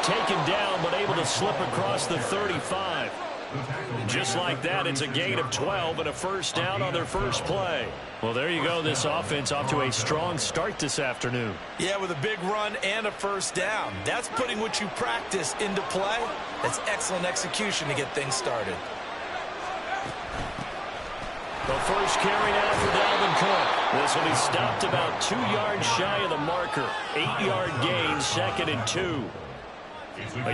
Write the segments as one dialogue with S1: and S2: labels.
S1: taken down, but able to slip across the 35. Just like that, it's a gain of 12 and a first down on their first play. Well, there you go. This offense off to a strong start this afternoon.
S2: Yeah, with a big run and a first down. That's putting what you practice into play. That's excellent execution to get things started.
S1: The first carry now for Dalvin Cook. This will be stopped about 2 yards shy of the marker. 8-yard gain, 2nd and 2.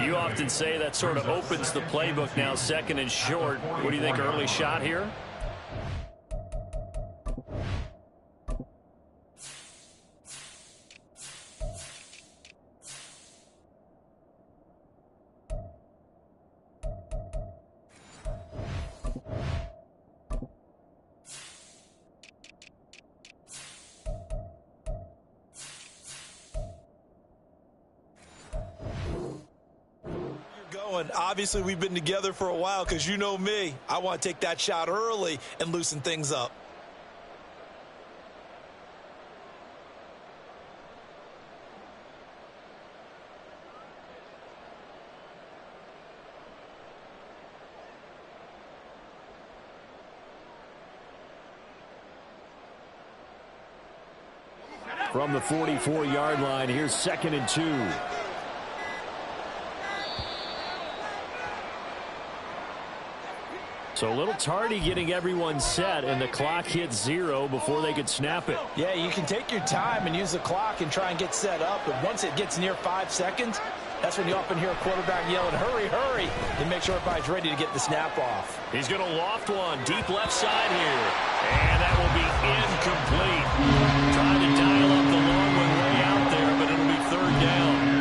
S1: You often say that sort of opens the playbook now, 2nd and short. What do you think, early shot here?
S2: Obviously, we've been together for a while because you know me. I want to take that shot early and loosen things up.
S1: From the 44-yard line, here's 2nd and 2. So a little tardy getting everyone set, and the clock hits 0 before they could snap it.
S2: Yeah, you can take your time and use the clock and try and get set up, but once it gets near 5 seconds, that's when you often hear a quarterback yelling, hurry, hurry, and make sure everybody's ready to get the snap off.
S1: He's going to loft one deep left side here, and that will be incomplete. Trying to dial up the long one way out there, but it'll be 3rd down.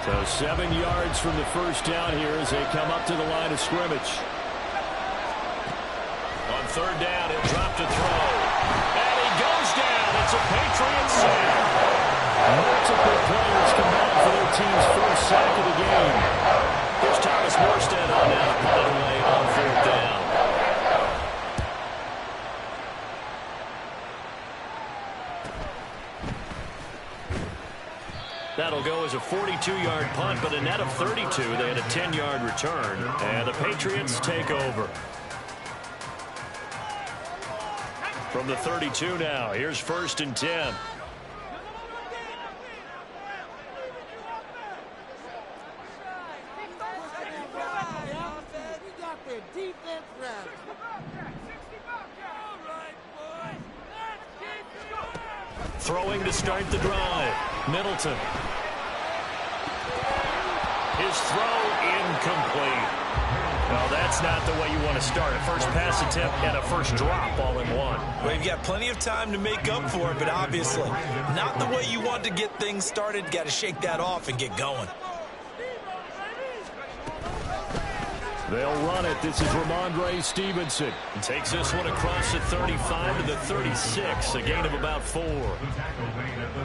S1: So 7 yards from the first down here as they come up to the line of scrimmage. On 3rd down, he'll drop to throw. And he goes down. It's a Patriot sack. Multiple players combined for their team's first sack of the game. Here's Thomas Morstead on out, put it away on 4th down. That'll go as a 42-yard punt, but a net of 32. They had a 10-yard return, and the Patriots take over. From the 32 now, here's 1st and 10. Throwing to start the drive. Middleton. His throw incomplete. Well, that's not the way you want to start. A first pass attempt and a first drop all in one.
S2: Well, you've got plenty of time to make up for it, but obviously not the way you want to get things started. Got to shake that off and get going.
S1: They'll run it. This is Ramondre Stevenson. He takes this one across the 35 to the 36, a gain of about 4.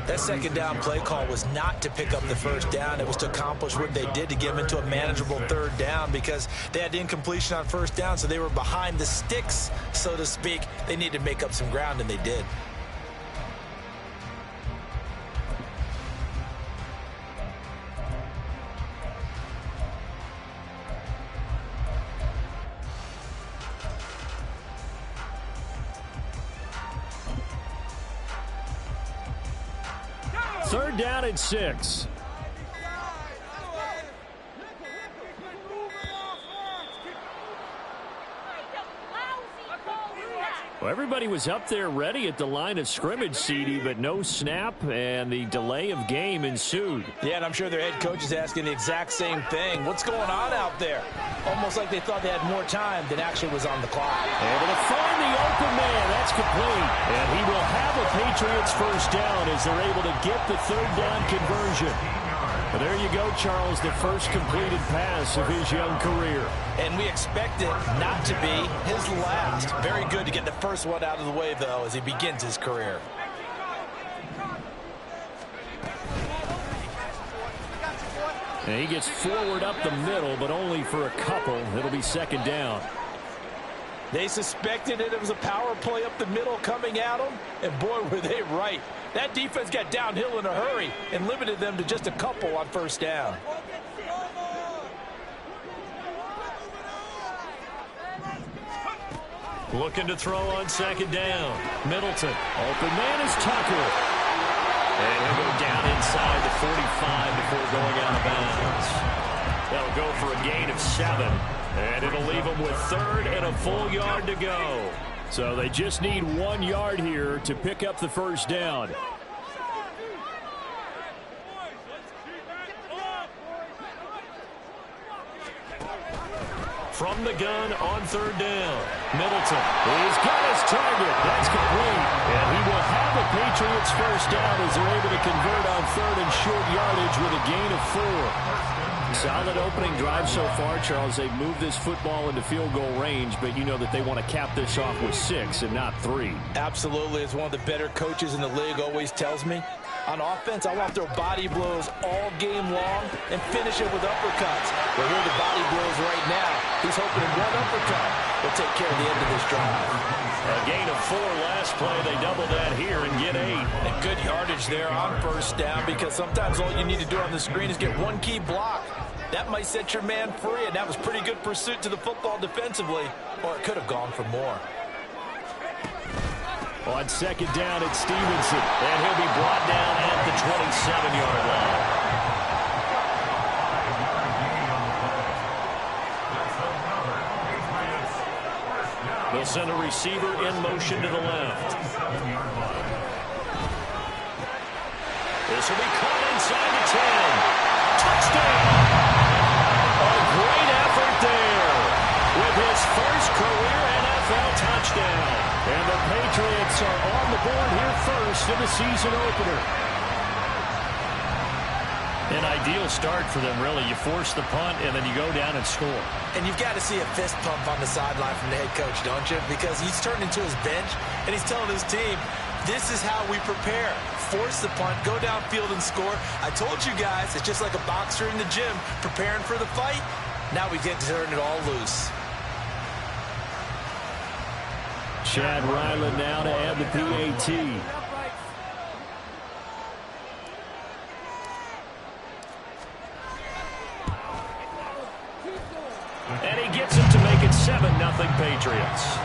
S2: That 2nd down play call was not to pick up the first down. It was to accomplish what they did to get them into a manageable 3rd down because they had incompletion on 1st down, so they were behind the sticks, so to speak. They needed to make up some ground, and they did.
S1: Third down and 6. Well, everybody was up there ready at the line of scrimmage, CD, but no snap, and the delay of game ensued.
S2: Yeah, and I'm sure their head coach is asking the exact same thing. What's going on out there? Almost like they thought they had more time than actually was on the clock.
S1: Able to find the open man. That's complete. And he will have a Patriots first down as they're able to get the 3rd down conversion. But there you go, Charles, the first completed pass of his young career.
S2: And we expect it not to be his last. Very good to get the first one out of the way, though, as he begins his career.
S1: And he gets forward up the middle, but only for a couple. It'll be 2nd down.
S2: They suspected it was a power play up the middle coming at them, and boy, were they right. That defense got downhill in a hurry and limited them to just a couple on first down.
S1: Looking to throw on second down. Middleton. Open man is Tucker. And he'll go down inside the 45 before going out of bounds. They'll go for a gain of 7. And it'll leave them with third and a full yard to go. So they just need 1 yard here to pick up the first down. From the gun on third down. Middleton. He's got his target. That's complete. And he will have the Patriots first down as they're able to convert on third and short yardage with a gain of 4. Solid opening drive so far, Charles. They've moved this football into field goal range, but you know that they want to cap this off with 6 and not 3.
S2: Absolutely. As one of the better coaches in the league always tells me, on offense, I want to throw body blows all game long and finish it with uppercuts. Well, here are the body blows right now. He's hoping in one uppercut will take care of the end of this drive.
S1: A gain of 4 last play. They double that here and get 8.
S2: And good yardage there on first down, because sometimes all you need to do on the screen is get one key block. That might set your man free, and that was pretty good pursuit to the football defensively, or it could have gone for more.
S1: On second down, it's Stevenson, and he'll be brought down at the 27-yard line. They'll send a receiver in motion to the left. This will be caught inside the 10. Touchdown! A great effort there with his first career NFL touchdown. And the Patriots are on the board here first in the season opener. An ideal start for them, really. You force the punt, and then you go down and score.
S2: And you've got to see a fist pump on the sideline from the head coach, don't you? Because he's turned into his bench, and he's telling his team, this is how we prepare. Force the punt, go downfield and score. I told you guys, it's just like a boxer in the gym preparing for the fight. Now we get to turn it all loose.
S1: Chad Ryland now to add the PAT. And he gets it to make it 7-0 Patriots.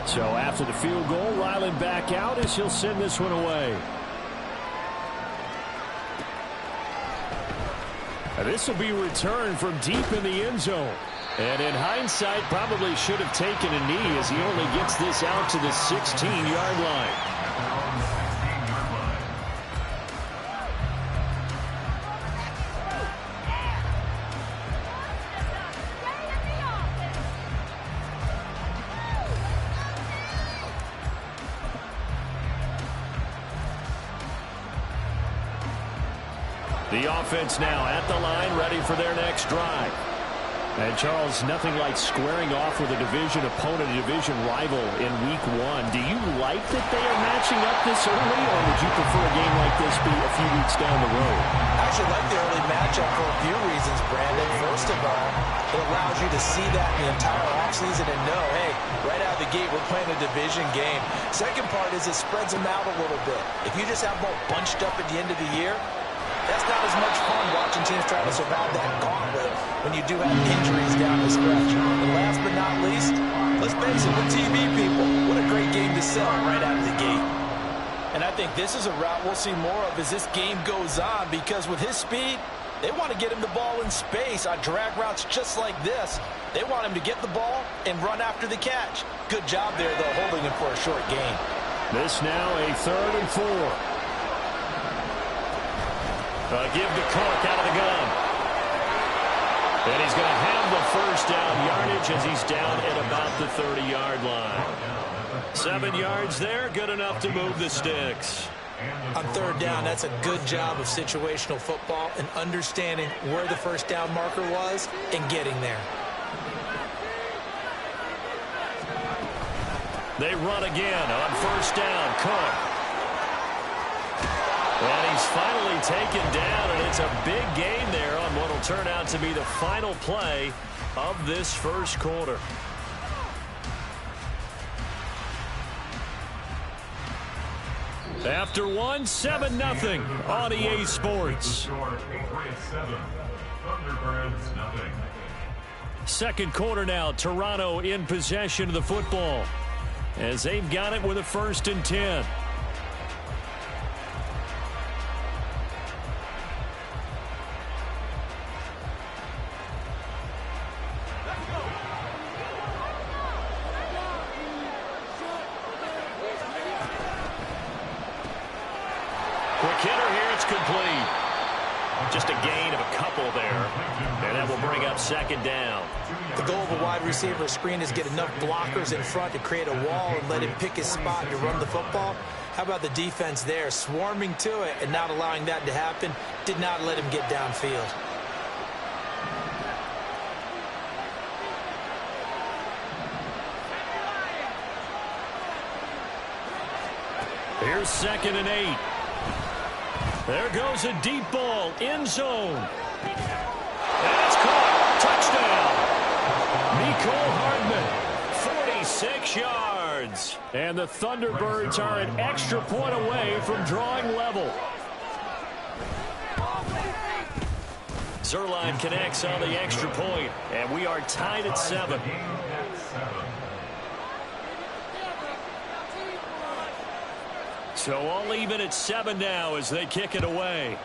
S1: So after the field goal, Ryland back out as he'll send this one away. This will be returned from deep in the end zone. And in hindsight, probably should have taken a knee as he only gets this out to the 16-yard line. The offense now at the line, ready for their next drive. And, Charles, nothing like squaring off with a division opponent, a division rival in Week 1. Do you like that they are matching up this early, or would you prefer a game like this be a few weeks down the road?
S2: I actually like the early matchup for a few reasons, Brandon. First of all, it allows you to see that the entire offseason and know, hey, right out of the gate, we're playing a division game. Second part is it spreads them out a little bit. If you just have them all bunched up at the end of the year, that's not as much fun watching teams try to survive that gauntlet when you do have injuries down the stretch. And last but not least, let's face it, with TV people, what a great game to sell right out of the gate. And I think this is a route we'll see more of as this game goes on, because with his speed, they want to get him the ball in space on drag routes just like this. They want him to get the ball and run after the catch. Good job there, though, holding him for a short gain.
S1: This now a 3rd and 4. Give to Cook out of the gun. And he's going to have the first down yardage as he's down at about the 30-yard line. 7 yards there, good enough to move the sticks.
S2: On third down, that's a good job of situational football and understanding where the first down marker was and getting there.
S1: They run again on first down. Cook. And he's finally taken down, and it's a big gain there on what will turn out to be the final play of this first quarter. After 7-0 on EA Sports. Second quarter now, Toronto in possession of the football as they've got it with a 1st and 10. Quick hitter here, it's complete. Just a gain of a couple there, and that will bring up 2nd down.
S2: The goal of a wide receiver screen is get enough blockers in front to create a wall and let him pick his spot to run the football. How about the defense there, swarming to it and not allowing that to happen? Did not let him get downfield.
S1: Here's 2nd and 8. There goes a deep ball, end zone. And it's caught. Touchdown. Mecole Hardman, 46 yards. And the Thunderbirds are an extra point away from drawing level. Zuerlein connects on the extra point, and we are tied at 7. So all even at 7 now as they kick it away.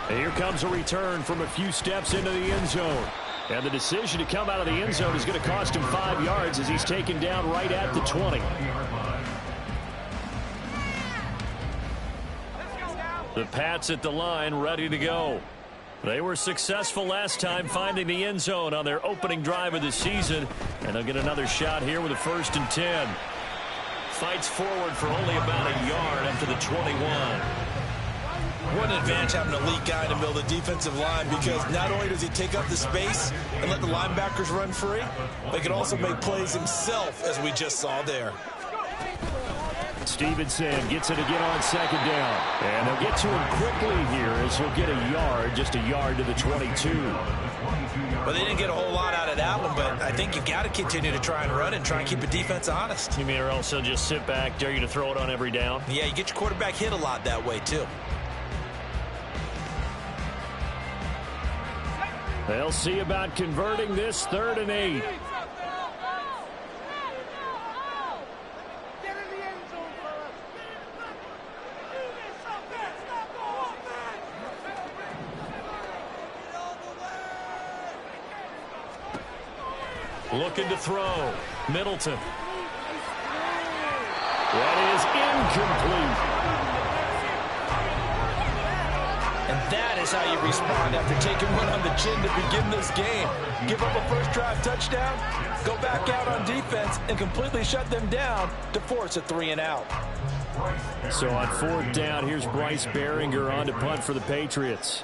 S1: And here comes a return from a few steps into the end zone. And the decision to come out of the end zone is going to cost him 5 yards as he's taken down right at the 20. The Pats at the line ready to go. They were successful last time finding the end zone on their opening drive of the season, and they'll get another shot here with a 1st and 10. Fights forward for only about a yard up to the 21.
S2: What an advantage having an elite guy in the middle of the defensive line, because not only does he take up the space and let the linebackers run free, but he can also make plays himself, as we just saw there.
S1: Stevenson gets it again on 2nd down. And they'll get to him quickly here as he'll get a yard, just a yard to the 22.
S2: Well, they didn't get a whole lot out of that one, but I think you've got to continue to try and run and try and keep the defense honest.
S1: You mean or else he'll just sit back, dare you to throw it on every down?
S2: Yeah, you get your quarterback hit a lot that way, too.
S1: They'll see about converting this 3rd and 8. Looking to throw. Middleton. That is incomplete.
S2: And that is how you respond after taking one on the chin to begin this game. Give up a first drive touchdown, go back out on defense, and completely shut them down to force a 3-and-out.
S1: So on 4th down, here's Bryce Baringer on to punt for the Patriots.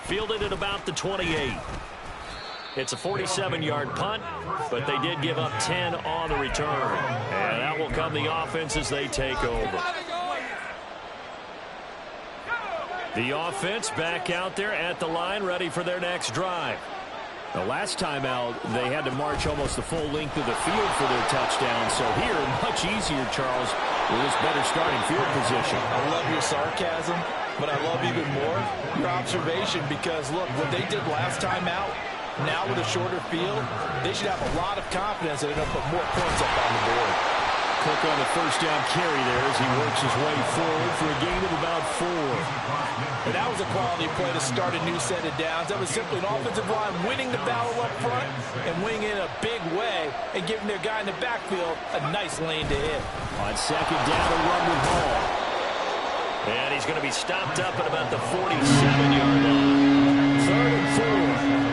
S1: Fielded at about the 28. It's a 47-yard punt, but they did give up 10 on the return. And that will come the offense as they take over. The offense back out there at the line, ready for their next drive. The last time out, they had to march almost the full length of the field for their touchdown. So here, much easier, Charles, with this better starting field position.
S2: I love your sarcasm, but I love even more your observation, because, look, what they did last time out, now with a shorter field, they should have a lot of confidence that they're going to put more points up on the board.
S1: Cook on the first down carry there as he works his way forward for a gain of about 4.
S2: And that was a quality play to start a new set of downs. That was simply an offensive line winning the battle up front and winning in a big way and giving their guy in the backfield a nice lane to hit.
S1: On 2nd down, a run with Hall. And he's going to be stopped up at about the 47-yard line. 3rd and 4.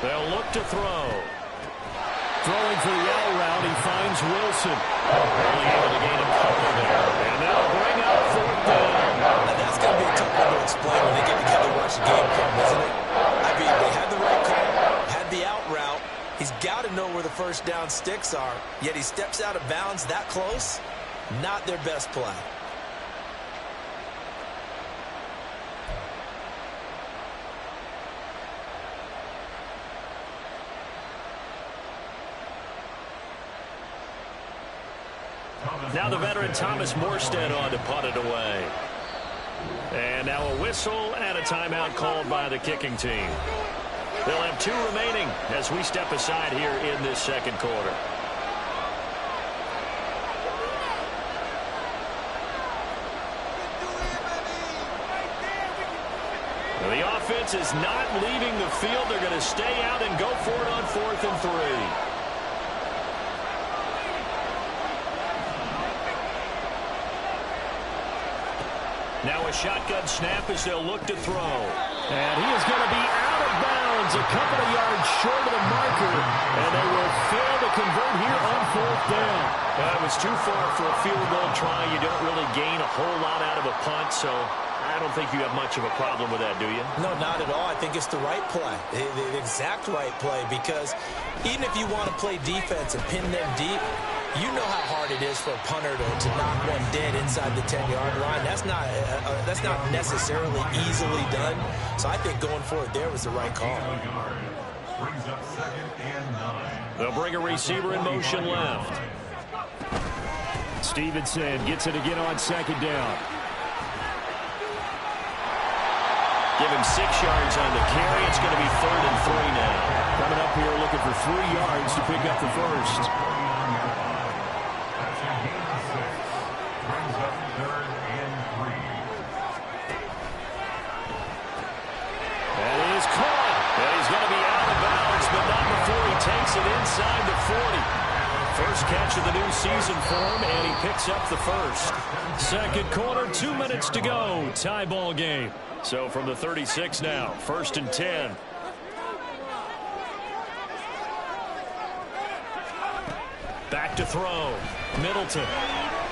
S1: They'll look to throw. Throwing for the out route, he finds Wilson. Only able to gain a couple there. And they'll bring up 4th down.
S2: Now that's going to be a tough one to explain when they get together and watch the game film, isn't it? I mean, they had the right call, had the out route. He's got to know where the first down sticks are, yet he steps out of bounds that close. Not their best play.
S1: Now the veteran Thomas Morstead on to punt it away. And now a whistle and a timeout called by the kicking team. They'll have 2 remaining as we step aside here in this second quarter. The offense is not leaving the field. They're going to stay out and go for it on 4th and 3. Now a shotgun snap as they'll look to throw. And he is going to be out of bounds a couple of yards short of the marker. And they will fail to convert here on 4th down. It was too far for a field goal try. You don't really gain a whole lot out of a punt, so I don't think you have much of a problem with that, do you?
S2: No, not at all. I think it's the right play, the exact right play, because even if you want to play defense and pin them deep, you know how hard it is for a punter to knock one dead inside the 10-yard line. That's not necessarily easily done. So I think going forward there was the right call.
S3: Brings up 2nd and 9.
S1: They'll bring a receiver in motion left. Stevenson gets it again on 2nd down. Give him 6 yards on the carry. It's going to be 3rd and 3 now. Coming up here looking for 3 yards to pick up the first. Takes it inside the 40. First catch of the new season for him, and he picks up the first. Second quarter, 2 minutes to go. Tie ball game. So from the 36 now, 1st and 10. Back to throw. Middleton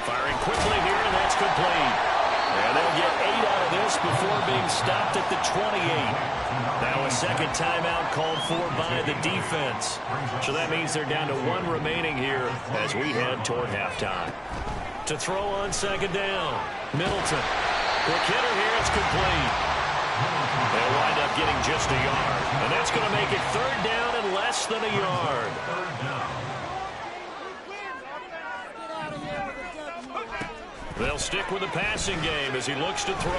S1: firing quickly here, and that's complete. And they'll get 8 out of this before being stopped at the 28. Now a second timeout called for by the defense. So that means they're down to 1 remaining here as we head toward halftime. To throw on 2nd down. Middleton. Quick hitter here. It's complete. They'll wind up getting just a yard. And that's going to make it 3rd down and less than a yard. They'll stick with the passing game as he looks to throw.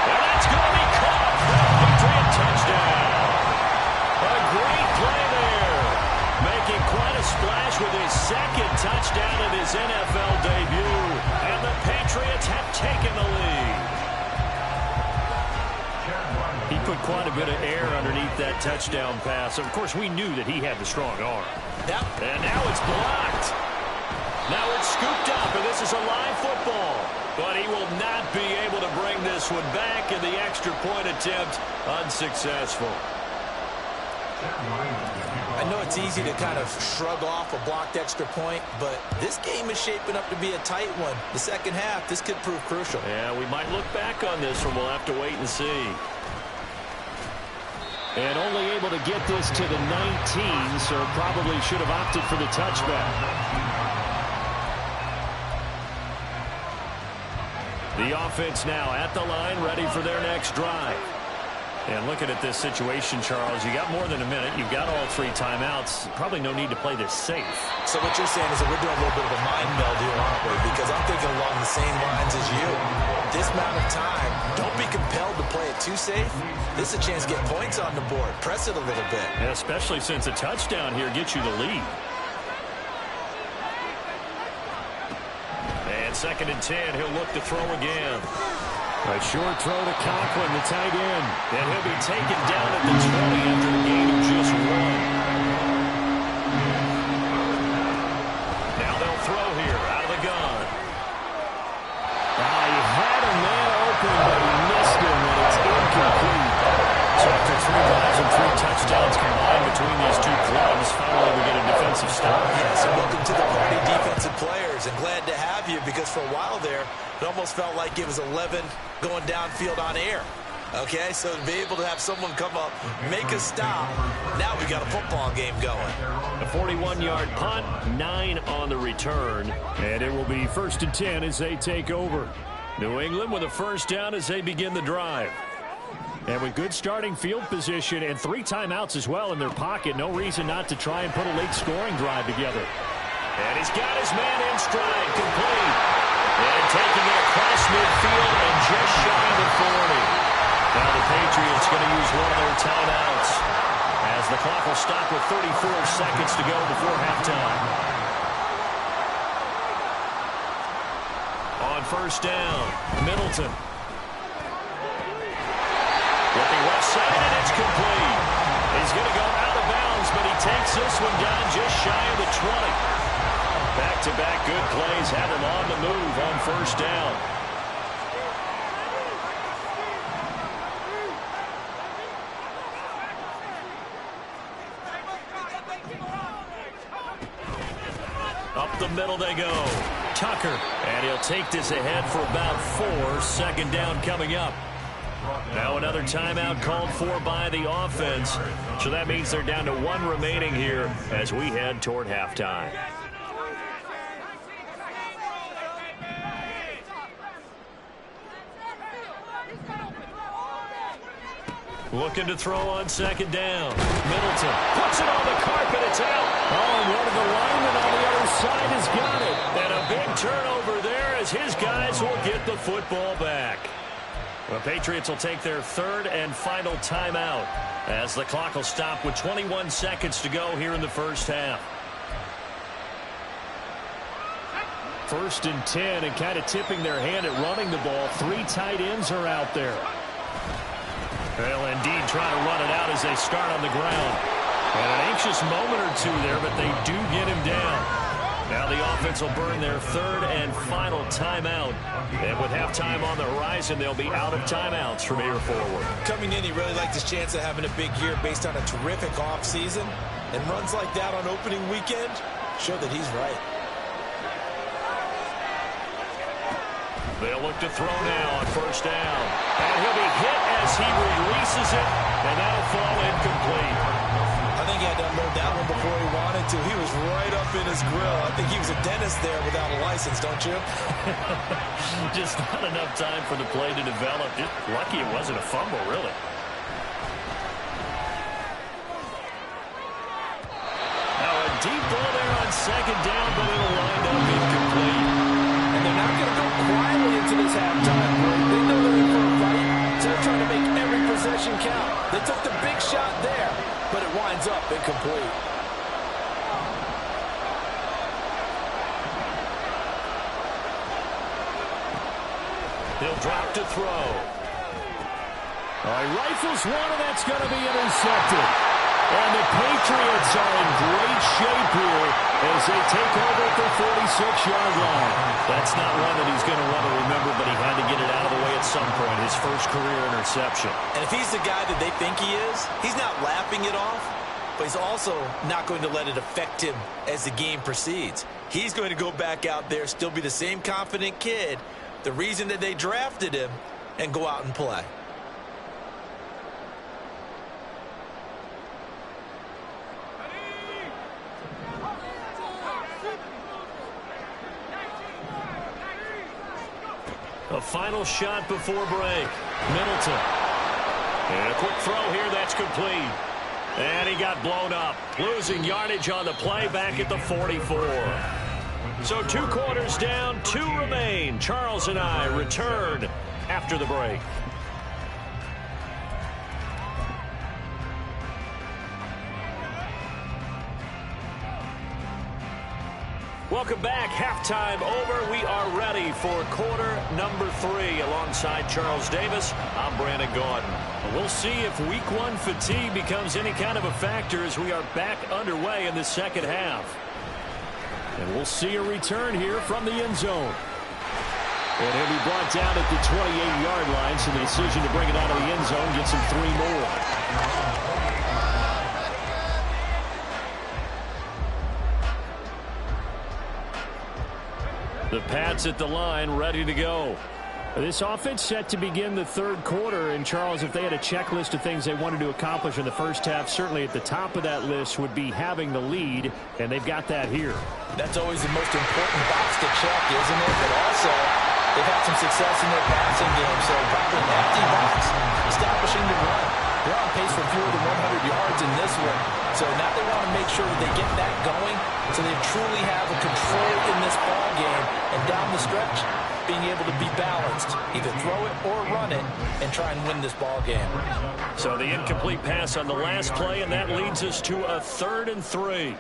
S1: And that's going to be caught for a Patriot touchdown. A great play there. Making quite a splash with his 2nd touchdown in his NFL debut. And the Patriots have taken the lead. He put quite a bit of air underneath that touchdown pass. Of course, we knew that he had the strong arm.
S2: Yep.
S1: And now it's blocked. Now it's scooped up, and this is a live football. But he will not be able to bring this one back, and the extra point attempt unsuccessful.
S2: I know it's easy to kind of shrug off a blocked extra point, but this game is shaping up to be a tight one. The second half, this could prove crucial.
S1: Yeah, we might look back on this one. We'll have to wait and see. And only able to get this to the 19, so probably should have opted for the touchback. The offense now at the line, ready for their next drive. And looking at this situation, Charles, you got more than a minute. You've got all 3 timeouts. Probably no need to play this safe.
S2: So what you're saying is that we're doing a little bit of a mind meld here, aren't we? Because I'm thinking along the same lines as you. This amount of time, don't be compelled to play it too safe. This is a chance to get points on the board. Press it a little bit.
S1: Yeah, especially since a touchdown here gets you the lead. And 2nd and 10, he'll look to throw again. A short throw to Conklin, the tight end. And he'll be taken down at the 20 after the gain of just 1. Now they'll throw here out of the gun. He had a man open, but he missed him, and it's incomplete. So after 3 drives and 3 touchdowns combined between these two clubs, finally we get a defensive stop.
S2: Yes, and welcome to the party, defensive players, and glad to have you, because for a while there, it almost felt like it was 11 going downfield on air. Okay, so to be able to have someone come up, make a stop, now we got a football game going.
S1: A 41-yard punt, 9 on the return, and it will be 1st and 10 as they take over. New England with a first down as they begin the drive. And with good starting field position and 3 timeouts as well in their pocket, no reason not to try and put a late scoring drive together. And he's got his man in stride, complete. And taking it across midfield and just shy of the 40. Now the Patriots going to use one of their timeouts as the clock will stop with 34 seconds to go before halftime. On first down, Middleton. Looking left side, and it's complete. He's going to go out of bounds, but he takes this one down just shy of the 20. Back-to-back good plays have him on the move on first down. Up the middle they go. Tucker, and he'll take this ahead for about 4. Second down coming up. Now another timeout called for by the offense. So that means they're down to 1 remaining here as we head toward halftime. Looking to throw on second down. Middleton puts it on the carpet. It's out. Oh, and one of the linemen on the other side has got it. And a big turnover there as his guys will get the football back. The Patriots will take their 3rd and final timeout as the clock will stop with 21 seconds to go here in the first half. 1st and 10, and kind of tipping their hand at running the ball. 3 tight ends are out there. They'll indeed try to run it out as they start on the ground. And an anxious moment or 2 there, but they do get him down. Now the offense will burn their 3rd and final timeout. And with halftime on the horizon, they'll be out of timeouts from here forward.
S2: Coming in, he really liked his chance of having a big year based on a terrific offseason. And runs like that on opening weekend show that he's right.
S1: They'll look to throw now on first down. And he'll be hit as he releases it, and that'll fall incomplete.
S2: I think he had to unload that one before he wanted to. He was right up in his grill. I think he was a dentist there without a license, don't you?
S1: Just not enough time for the play to develop. Just lucky it wasn't a fumble, really. Now a deep ball there on second down, but it'll wind up incomplete.
S4: And they're not going to go quietly into this halftime break. They know they're in for a fight, so they're trying to make every possession count. They took the big shot there, but it winds up incomplete.
S1: He'll drop to throw. He rifles one, and that's going to be intercepted. And the Patriots are in great shape here as they take over at the 46-yard line. That's not one that he's going to want to remember, but he had to get it out of the way at some point, his first career interception.
S2: And if he's the guy that they think he is, he's not laughing it off, but he's also not going to let it affect him as the game proceeds. He's going to go back out there, still be the same confident kid, the reason that they drafted him, and go out and play.
S1: A final shot before break. Middleton. And a quick throw here, that's complete. And he got blown up. Losing yardage on the play back at the 44. So 2 quarters down, 2 remain. Charles and I return after the break. Welcome back. Halftime over. We are ready for quarter number 3. Alongside Charles Davis, I'm Brandon Gaudin. We'll see if week 1 fatigue becomes any kind of a factor as we are back underway in the second half. And we'll see a return here from the end zone. And he'll be brought down at the 28-yard line, so the decision to bring it out of the end zone gets him 3 more. The Pats at the line, ready to go. This offense set to begin the third quarter. And, Charles, if they had a checklist of things they wanted to accomplish in the first half, certainly at the top of that list would be having the lead, and they've got that here.
S2: That's always the most important box to check, isn't it? But also, they've had some success in their passing game, so probably an empty box, establishing the run. They're on pace for fewer than 100 yards in this one. So now they want to make sure that they get that going so they truly have a control in this ball game. And down the stretch, being able to be balanced, either throw it or run it, and try and win this ball game.
S1: So the incomplete pass on the last play, and that leads us to a 3rd and 3.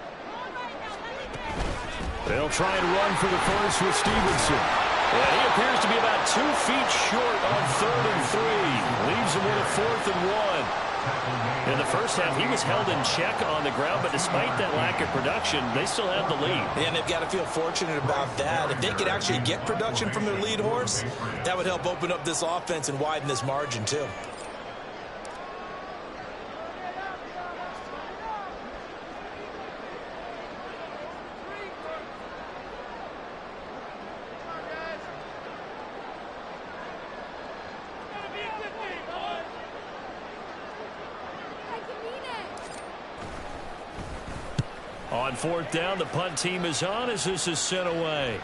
S1: They'll try and run for the first with Stevenson. And he appears to be about 2 feet short on 3rd and 3. Leaves him with a 4th and 1. In the first half, he was held in check on the ground, but despite that lack of production, they still have the lead.
S2: And they've got to feel fortunate about that. If they could actually get production from their lead horse, that would help open up this offense and widen this margin, too.
S1: On 4th down, the punt team is on as this is sent away.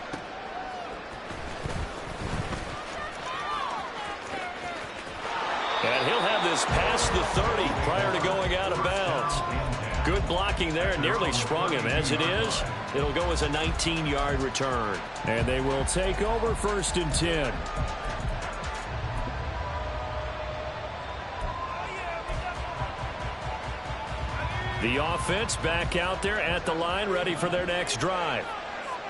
S1: And he'll have this past the 30 prior to going out of bounds. Good blocking there, nearly sprung him. As it is, it'll go as a 19-yard return. And they will take over 1st and 10. The offense back out there at the line, ready for their next drive.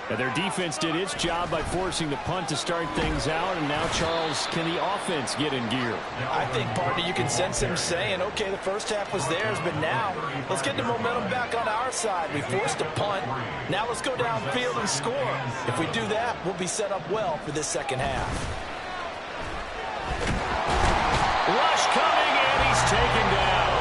S1: And their defense did its job by forcing the punt to start things out. And now, Charles, can the offense get in gear?
S2: I think, partner, you can sense him saying, okay, the first half was theirs, but now let's get the momentum back on our side. We forced a punt. Now let's go downfield and score. If we do that, we'll be set up well for this second half.
S1: Rush coming, and he's taken down.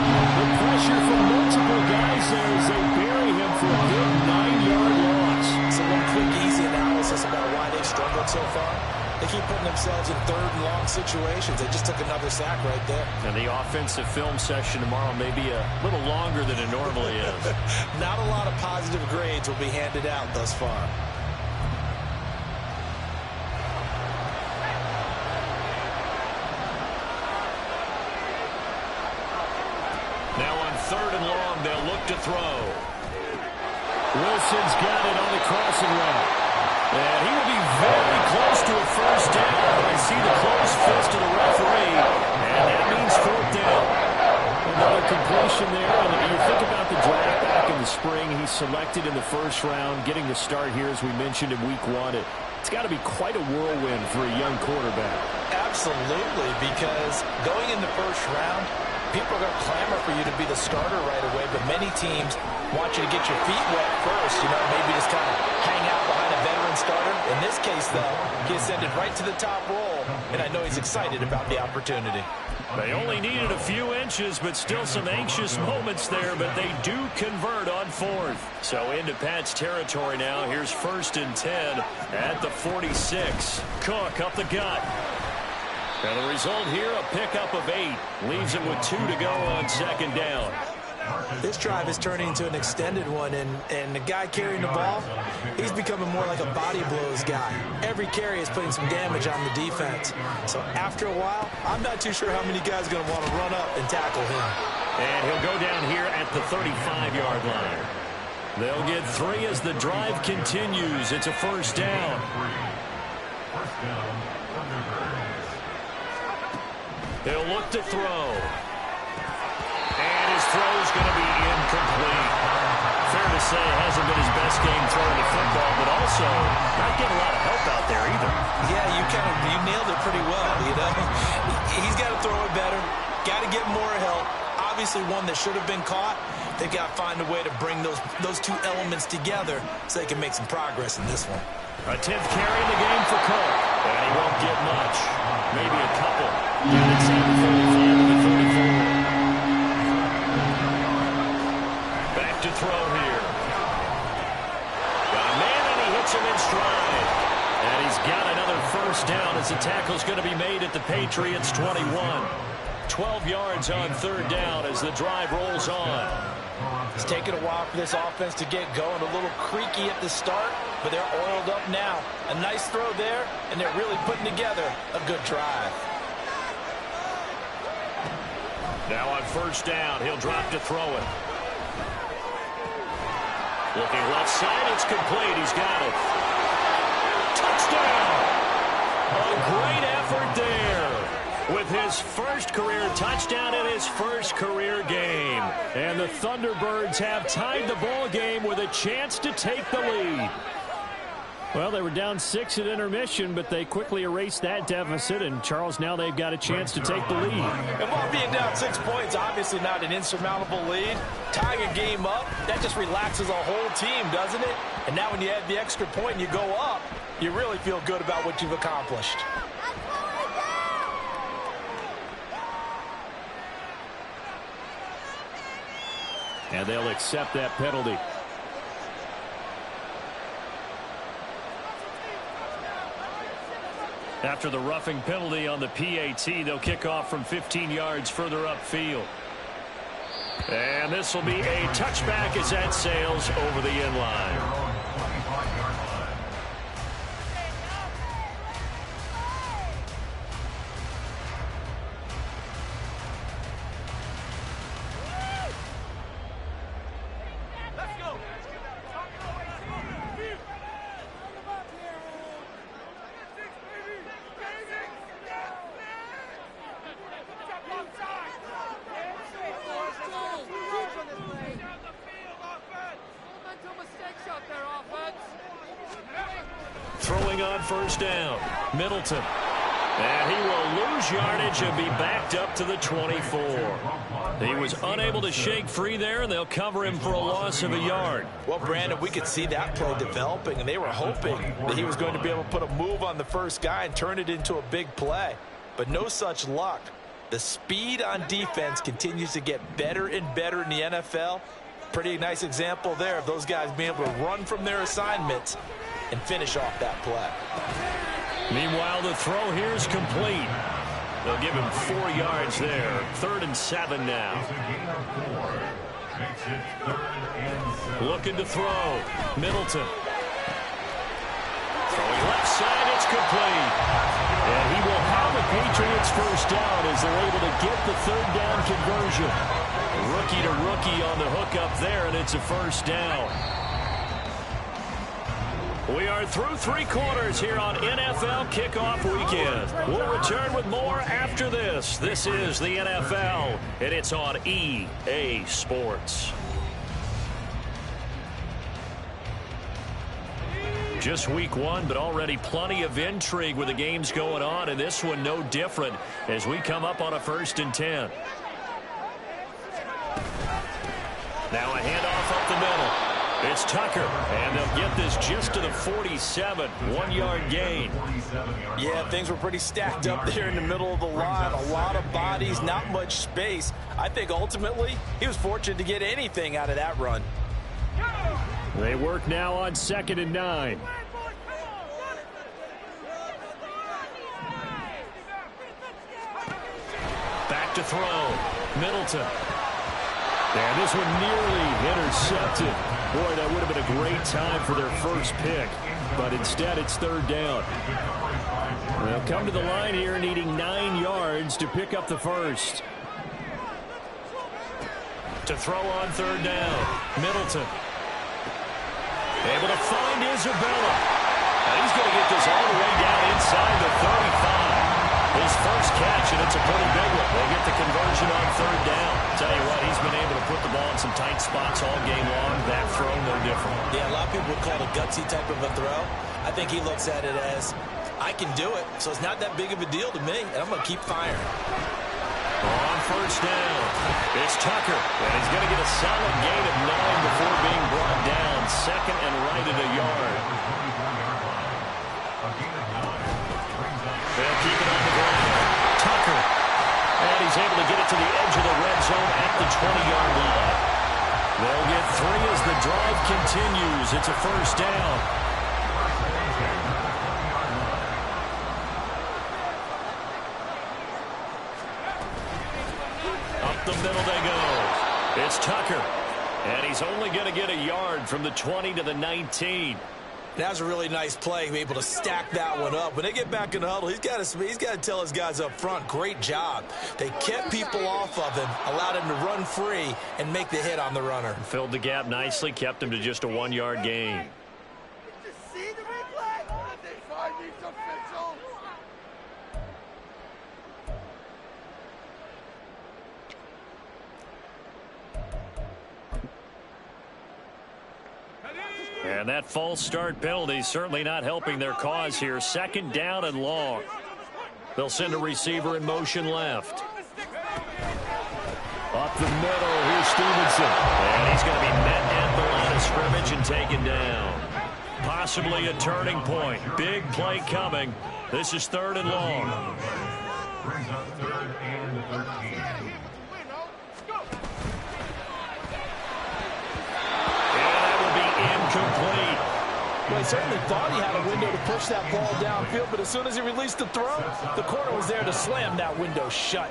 S1: The pressure from multiple guys there as they bury him for a good 9-yard loss.
S2: So one quick, easy analysis about why they've struggled so far. They keep putting themselves in 3rd and long situations. They just took another sack right there.
S1: And the offensive film session tomorrow may be a little longer than it normally is.
S2: Not a lot of positive grades will be handed out thus far.
S1: Now on 3rd and long, they'll look to throw. Wilson's got it on the crossing route. And he will be very close to a first down. I see the closed fist of the referee, and that means 4th down. Another completion there. And you think about the draft back in the spring. He's selected in the 1st round, getting the start here, as we mentioned, in week 1. It's got to be quite a whirlwind for a young quarterback.
S2: Absolutely, because going in the 1st round, people are going to clamor for you to be the starter right away, but many teams want you to get your feet wet first, maybe just kind of hang out behind a veteran starter. In this case, though, he ascended right to the top roll, and I know he's excited about the opportunity.
S1: They only needed a few inches, but still some anxious moments there, but they do convert on 4th. So into Pat's territory now. Here's 1st and 10 at the 46. Cook up the gut. And the result here, a pickup of 8. Leaves him with 2 to go on 2nd down.
S2: This drive is turning into an extended one, and the guy carrying the ball, he's becoming more like a body blows guy. Every carry is putting some damage on the defense. So after a while, I'm not too sure how many guys are going to want to run up and tackle him.
S1: And he'll go down here at the 35-yard line. They'll get 3 as the drive continues. It's a 1st down. He'll look to throw. And his throw is going to be incomplete. Fair to say hasn't been his best game throwing the football, but also not getting a lot of help out there either.
S2: Yeah, you nailed it pretty well, you know. He's got to throw it better, got to get more help. Obviously one that should have been caught. They've got to find a way to bring those two elements together so they can make some progress in this one.
S1: A 10th carry in the game for Cook, and he won't get much. Maybe a couple. Down inside the 35 to the 34. Back to throw here. Got a man, and he hits him in stride. And he's got another first down as the tackle's going to be made at the Patriots' 21. 12 yards on third down as the drive rolls on.
S2: It's taken a while for this offense to get going. A little creaky at the start, but they're oiled up now. A nice throw there, and they're really putting together a good drive.
S1: Now on first down, he'll drop to throw it. Looking left side, it's complete. He's got it. Touchdown! A great effort there. With his first career touchdown in his first career game. And the Thunderbirds have tied the ball game with a chance to take the lead. Well, they were down 6 at intermission, but they quickly erased that deficit. And, Charles, now they've got a chance to take the lead.
S2: And while being down 6 points, obviously not an insurmountable lead, tying a game up, that just relaxes a whole team, doesn't it? And now when you add the extra point and you go up, you really feel good about what you've accomplished.
S1: And they'll accept that penalty. After the roughing penalty on the PAT, they'll kick off from 15 yards further upfield. And this will be a touchback as that sails over the end line. Throwing on first down, Middleton. And he will lose yardage and be backed up to the 24. He was unable to shake free there, and they'll cover him for a loss of a yard.
S2: Well, Brandon, we could see that play developing, and they were hoping that he was going to be able to put a move on the first guy and turn it into a big play. But no such luck. The speed on defense continues to get better and better in the NFL. Pretty nice example there of those guys being able to run from their assignments and finish off that play.
S1: Meanwhile, the throw here is complete. They'll give him 4 yards there. 3rd and 7 now. Looking to throw. Middleton. Throwing left side, it's complete. And he will have the Patriots first down as they're able to get the 3rd down conversion. Rookie to rookie on the hook up there, and it's a first down. We are through 3 quarters here on NFL Kickoff Weekend. We'll return with more after this. This is the NFL, and it's on EA Sports. Just week 1, but already plenty of intrigue with the games going on, and this one no different as we come up on a 1st and 10. Now a handoff up the middle. It's Tucker, and they'll get this just to the 47, 1-yard gain.
S2: Yeah, things were pretty stacked up there in the middle of the line. A lot of bodies, not much space. I think ultimately he was fortunate to get anything out of that run.
S1: They work now on 2nd and 9. Back to throw. Middleton. And this one nearly intercepted. Boy, that would have been a great time for their first pick. But instead, it's 3rd down. They'll come to the line here needing 9 yards to pick up the first. To throw on 3rd down. Middleton. Able to find Isabella. And he's going to get this all the way down inside the 35. His first catch, and it's a pretty big one. They get the conversion on 3rd down. Tell you what, he's been able to put the ball in some tight spots all game long. That throw, no different.
S2: Yeah, a lot of people would call it a gutsy type of a throw. I think he looks at it as, I can do it, so it's not that big of a deal to me, and I'm going to keep firing.
S1: On first down, it's Tucker, and he's going to get a solid gain of 9 before being brought down. Second and right at a yard. They'll keep it on the ground. Tucker, and he's able to get it to the edge of the red zone at the 20-yard line. They'll get 3 as the drive continues. It's a first down. Up the middle they go. It's Tucker. And he's only going to get a yard from the 20 to the 19.
S2: That was a really nice play, be able to stack that one up. When they get back in the huddle, he's got to tell his guys up front, great job. They kept people off of him, allowed him to run free, and make the hit on the runner.
S1: Filled the gap nicely, kept him to just a 1-yard gain. And that false start penalty certainly not helping their cause here. Second down and long. They'll send a receiver in motion left. Up the middle, here's Stevenson. And he's going to be met at the line of scrimmage and taken down. Possibly a turning point. Big play coming. This is 3rd and long.
S3: Brings up 3rd and 13.
S1: Incomplete.
S4: Well, he certainly thought he had a window to push that ball downfield, but as soon as he released the throw, the corner was there to slam that window shut.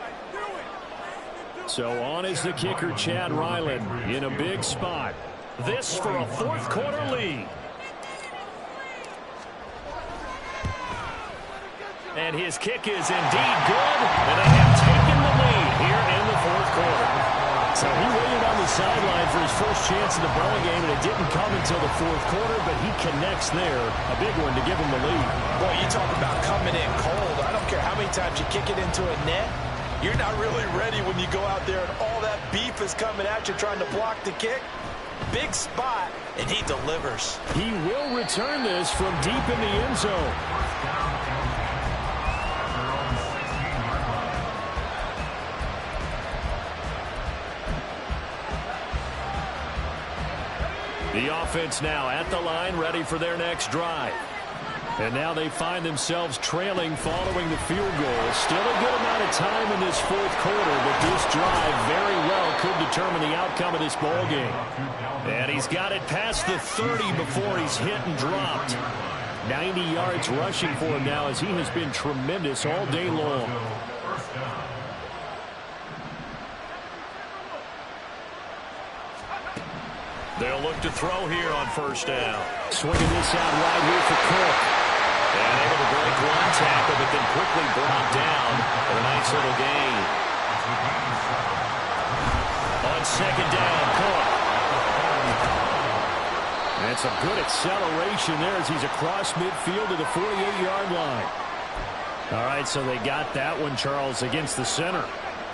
S1: So on is the kicker, Chad Ryland, in a big spot. This for a 4th quarter lead. And his kick is indeed good, and they have taken the lead here in the 4th quarter. So he waited on the sideline for his first chance in the ball game, and it didn't come until the 4th quarter, but he connects there. A big one to give him the lead.
S2: Boy, you talk about coming in cold. I don't care how many times you kick it into a net. You're not really ready when you go out there and all that beef is coming at you trying to block the kick. Big spot, and he delivers.
S1: He will return this from deep in the end zone. The offense now at the line, ready for their next drive. And now they find themselves trailing following the field goal. Still a good amount of time in this 4th quarter, but this drive very well could determine the outcome of this ball game. And he's got it past the 30 before he's hit and dropped. 90 yards rushing for him now as he has been tremendous all day long. They'll look to throw here on first down. Swinging this out right here for Cook. And able to break one tackle, but then quickly brought down for a nice little gain. On second down, Cook. And some good acceleration there as he's across midfield to the 48-yard line. All right, so they got that one, Charles, against the center.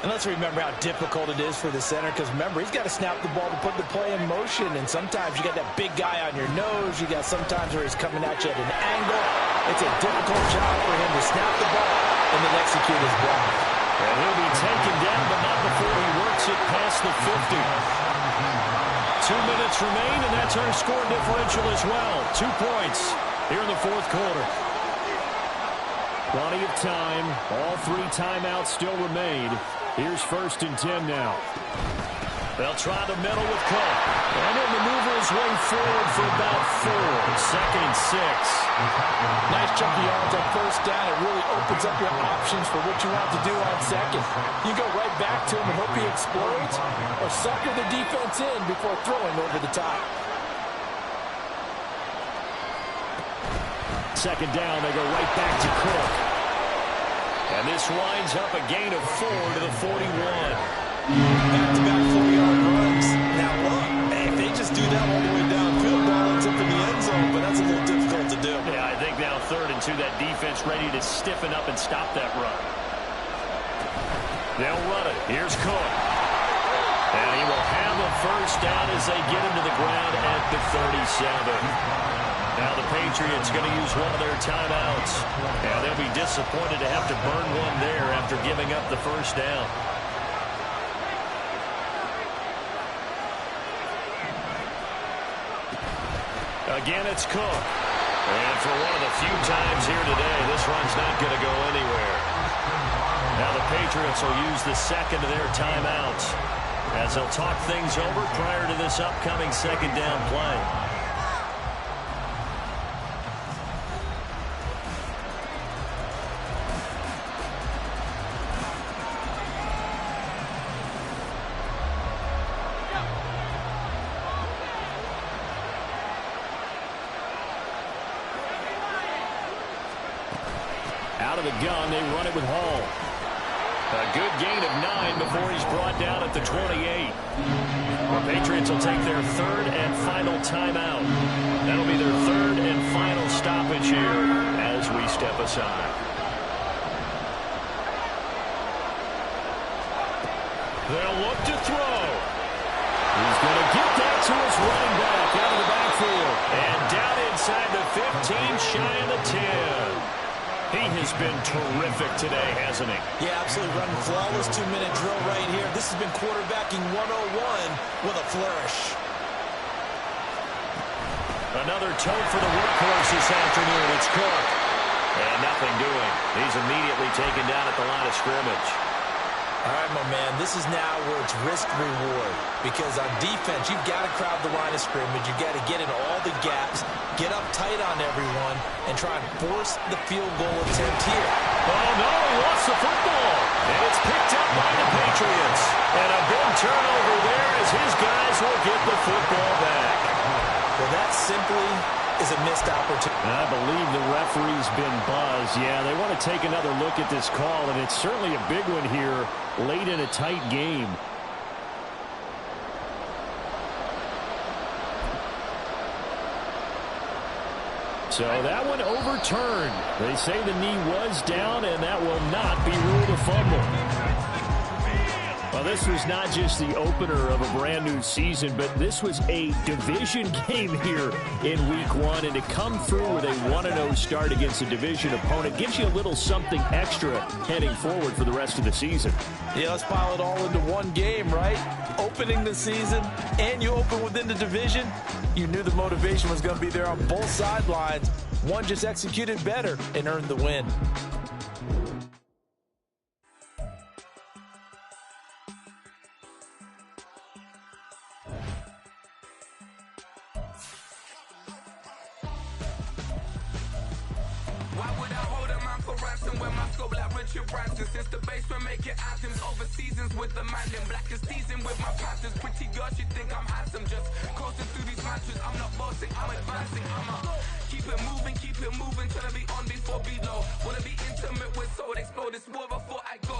S4: And let's remember how difficult it is for the center, because remember, he's got to snap the ball to put the play in motion, and sometimes you got that big guy on your nose. You got sometimes where he's coming at you at an angle. It's a difficult job for him to snap the ball and then execute his block.
S1: And he'll be taken down, but not before he works it past the 50. 2 minutes remain, and that's our score differential as well. 2 points here in the 4th quarter. Plenty of time. All 3 timeouts still remain. Here's 1st and 10 now. They'll try the middle with Cook. And he'll maneuver his way forward for about 4. 2nd and 6.
S4: Nice chunky yards on first down. It really opens up your options for what you want to do on second. You go right back to him and hope he explodes, or sucker the defense in before throwing over the top.
S1: Second down, they go right back to Cook. And this winds up a gain of 4 to the 41.
S2: Back-to-back 4-yard runs. Now look, if they just do that all the way downfield, ball ends up in the end zone, but that's a little difficult to do.
S1: Yeah, I think now 3rd and 2, that defense ready to stiffen up and stop that run. They'll run it. Here's Cook. And he will have a first down as they get him to the ground at the 37. Now the Patriots going to use one of their timeouts. And they'll be disappointed to have to burn one there after giving up the first down. Again, it's Cook. And for one of the few times here today, this run's not going to go anywhere. Now the Patriots will use the second of their timeouts as they'll talk things over prior to this upcoming second down play. Out of the gun, they run it with Hall. A good gain of 9 before he's brought down at the 28. The Patriots will take their third and final timeout. That'll be their third and final stoppage here as we step aside. They'll look to throw. He's going to get that to his running back out of the backfield. And down inside the 15, shy of the 10. He has been terrific today, hasn't he?
S2: Yeah, absolutely. Running flawless 2-minute drill right here. This has been quarterbacking 101 with a flourish.
S1: Another tote for the workhorse this afternoon. It's Cook. And nothing doing. He's immediately taken down at the line of scrimmage.
S2: All right, my man, this is now where it's risk-reward. Because on defense, you've got to crowd the line of scrimmage. You've got to get in all the gaps, get up tight on everyone, and try and force the field goal attempt here.
S1: Oh, no, he lost the football. And it's picked up by the Patriots. And a big turnover there as his guys will get the football back.
S2: Well, that simply is a missed opportunity.
S1: I believe the referee's been buzzed. Yeah, they want to take another look at this call, and it's certainly a big one here late in a tight game. So that one overturned. They say the knee was down, and that will not be ruled a fumble. Well, this was not just the opener of a brand new season, but this was a division game here in week 1. And to come through with a 1-0 start against a division opponent gives you a little something extra heading forward for the rest of the season.
S4: Yeah, let's pile it all into one game, right? Opening the season, and you open within the division. You knew the motivation was going to be there on both sidelines. One just executed better and earned the win.
S5: Since the basement making anthems over seasons with the man in black is seasoned with my patterns. Pretty girl, she think I'm handsome. Just coasting through these mantras. I'm not bossing, I'm advancing. Keep it moving, trying to be on before below. Wanna be intimate with soul, explore this war before I go.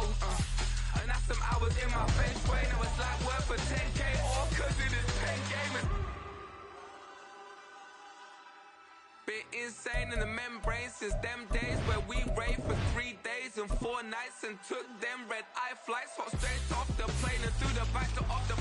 S5: And that's some hours in my feng shui. Now it's like work for 10K, all cause it is pen gaming. Been insane in the membrane since them days where we raved for 3 days and 4 nights and took them red-eye flights. Hot straight off the plane and through the back door of the